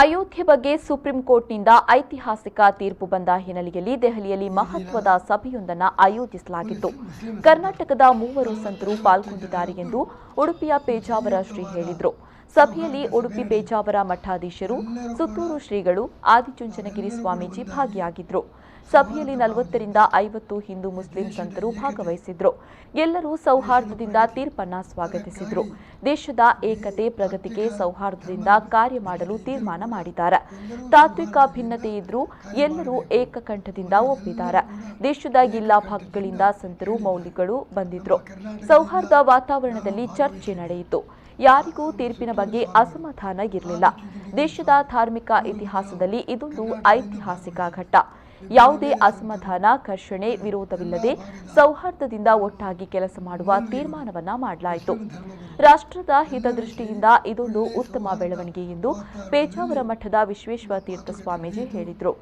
ಅಯೋಧ್ಯೆ ಬಗ್ಗೆ ಸುಪ್ರೀಂ ಕೋರ್ಟ್ನಿಂದ ಐತಿಹಾಸಿಕ ತೀರ್ಪು ಬಂದ ಹಿನ್ನೆಲೆಯಲ್ಲಿ ದೆಹಲಿಯಲ್ಲಿ ಮಹತ್ವದ ಸಭೆಯೊಂದನ್ನು ಆಯೋಜಿಸಲಾಗಿತ್ತು. ಕರ್ನಾಟಕದ 3 ಸಂತರು ಪಾಲ್ಗೊಂಡಿದ್ದಾರೆ ಎಂದು ಉಡುಪಿಯ ಪೇಜಾವರ ಶ್ರೀ ಹೇಳಿದರು. ಸಭೆಯಲ್ಲಿ ಉಡುಪಿ ಪೇಜಾವರ ಮಠಾಧೀಶರು, ಸುತ್ತೂರು ಶ್ರೀಗಳು, ಆದಿಚುಂಚನಗಿರಿ ಸ್ವಾಮೀಜಿ ಭಾಗಿಯಾಗಿದ್ದರು. ಸಭೆಯಲ್ಲಿ 40 ರಿಂದ 50 ಹಿಂದೂ ಮುಸ್ಲಿಂ ಸಂತರು ಭಾಗವಹಿಸಿದ್ರು. ಎಲ್ಲರೂ ಸೌಹಾರ್ದದಿಂದ ತೀರ್ಪನ್ನು ಸ್ವಾಗತಿಸಿದ್ರು. ದೇಶದ ಏಕತೆ, ಪ್ರಗತಿಗೆ ಸೌಹಾರ್ದದಿಂದ ಕಾರ್ಯ ಮಾಡಲು ತೀರ್ಮಾನ ಮಾಡಿದ್ದಾರೆ. ತಾತ್ವಿಕ ಭಿನ್ನತೆ ಇದ್ರೂ ಎಲ್ಲರೂ ಏಕಕಂಠದಿಂದ ಒಪ್ಪಿದ್ದಾರೆ. ದೇಶದ ಎಲ್ಲಾ ಭಾಗಗಳಿಂದ ಸಂತರು, ಮೌಲ್ವಿಗಳು ಬಂದಿದ್ರು. ಸೌಹಾರ್ದ ವಾತಾವರಣದಲ್ಲಿ ಚರ್ಚೆ ನಡೆಯಿತು. ಯಾರಿಗೂ ತೀರ್ಪಿನ ಬಗ್ಗೆ ಅಸಮಾಧಾನ ಇರಲಿಲ್ಲ. ದೇಶದ ಧಾರ್ಮಿಕ ಇತಿಹಾಸದಲ್ಲಿ ಇದೊಂದು ಐತಿಹಾಸಿಕ ಘಟ್ಟ. ಯಾವುದೇ ಅಸಮಾಧಾನ, ಘರ್ಷಣೆ, ವಿರೋಧವಿಲ್ಲದೆ ಸೌಹಾರ್ದದಿಂದ ಒಟ್ಟಾಗಿ ಕೆಲಸ ಮಾಡುವ ತೀರ್ಮಾನವನ್ನ ಮಾಡಲಾಯಿತು. ರಾಷ್ಟ್ರದ ಹಿತದೃಷ್ಟಿಯಿಂದ ಇದೊಂದು ಉತ್ತಮ ಬೆಳವಣಿಗೆ ಎಂದು ಪೇಜಾವರ ಮಠದ ವಿಶ್ವೇಶ್ವರ ತೀರ್ಥ ಸ್ವಾಮೀಜಿ ಹೇಳಿದರು.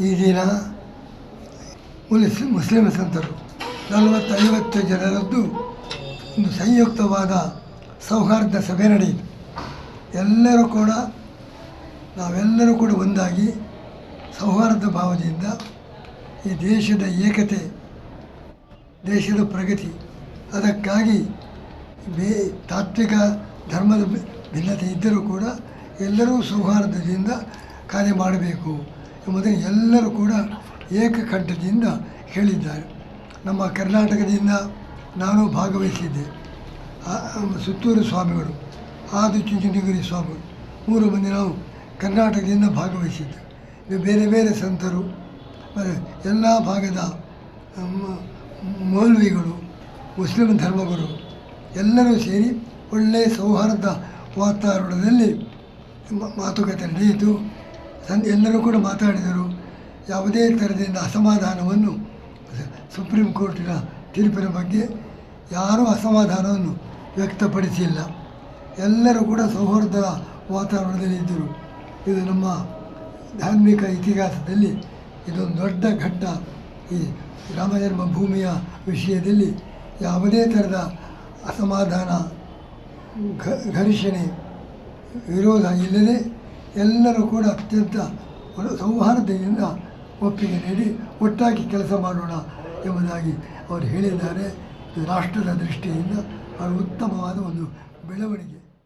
ಈ ದಿನ ಮುಸ್ಲಿಂ ಸಂತರು 40-50 ಜನರದ್ದು ಒಂದು ಸಂಯುಕ್ತವಾದ ಸೌಹಾರ್ದ ಸಭೆ ನಡೆಯಿತು. ನಾವೆಲ್ಲರೂ ಕೂಡ ಒಂದಾಗಿ ಸೌಹಾರ್ದ ಭಾವದಿಂದ ಈ ದೇಶದ ಏಕತೆ, ದೇಶದ ಪ್ರಗತಿ, ಅದಕ್ಕಾಗಿ ತಾತ್ವಿಕ ಧರ್ಮದ ಭಿನ್ನತೆ ಇದ್ದರೂ ಕೂಡ ಎಲ್ಲರೂ ಸೌಹಾರ್ದದಿಂದ ಕಾರ್ಯ ಮಾಡಬೇಕು ಎಂಬುದನ್ನು ಎಲ್ಲರೂ ಕೂಡ ಏಕಕಂಠದಿಂದ ಹೇಳಿದ್ದಾರೆ. ನಮ್ಮ ಕರ್ನಾಟಕದಿಂದ ನಾನು ಭಾಗವಹಿಸಿದ್ದೆ. ಸುತ್ತೂರು ಸ್ವಾಮಿಗಳು, ಆದಿಚುಂಚನಗಿರಿ ಸ್ವಾಮಿಗಳು 3 ಮಂದಿ ನಾವು ಕರ್ನಾಟಕದಿಂದ ಭಾಗವಹಿಸಿದ್ದೆ. ಬೇರೆ ಬೇರೆ ಸಂತರು, ಎಲ್ಲ ಭಾಗದ ಮೌಲ್ವಿಗಳು, ಮುಸ್ಲಿಂ ಧರ್ಮಗುರು ಎಲ್ಲರೂ ಸೇರಿ ಒಳ್ಳೆಯ ಸೌಹಾರ್ದ ವಾತಾವರಣದಲ್ಲಿ ಮಾತುಕತೆ ನಡೆಯಿತು. ಎಲ್ಲರೂ ಕೂಡ ಮಾತಾಡಿದರು. ಯಾವುದೇ ಥರದಿಂದ ಅಸಮಾಧಾನವನ್ನು, ಸುಪ್ರೀಂ ಕೋರ್ಟಿನ ತೀರ್ಪಿನ ಬಗ್ಗೆ ಯಾರೂ ಅಸಮಾಧಾನವನ್ನು ವ್ಯಕ್ತಪಡಿಸಿಲ್ಲ. ಎಲ್ಲರೂ ಕೂಡ ಸೌಹಾರ್ದ ವಾತಾವರಣದಲ್ಲಿ ಇದ್ದರು. ಇದು ನಮ್ಮ ಧಾರ್ಮಿಕ ಇತಿಹಾಸದಲ್ಲಿ ಇದೊಂದು ದೊಡ್ಡ ಘಟ್ಟ. ಈ ರಾಮಜನ್ಮ ಭೂಮಿಯ ವಿಷಯದಲ್ಲಿ ಯಾವುದೇ ಥರದ ಅಸಮಾಧಾನ, ಘರ್ಷಣೆ, ವಿರೋಧ ಇಲ್ಲದೆ ಎಲ್ಲರೂ ಕೂಡ ಅತ್ಯಂತ ಸೌಹಾರ್ದದಿಂದ ಒಪ್ಪಿಗೆ ನೀಡಿ ಒಟ್ಟಾಗಿ ಕೆಲಸ ಮಾಡೋಣ ಎಂಬುದಾಗಿ ಅವರು ಹೇಳಿದ್ದಾರೆ. ರಾಷ್ಟ್ರದ ದೃಷ್ಟಿಯಿಂದ ಅದು ಉತ್ತಮವಾದ ಒಂದು ಬೆಳವಣಿಗೆ.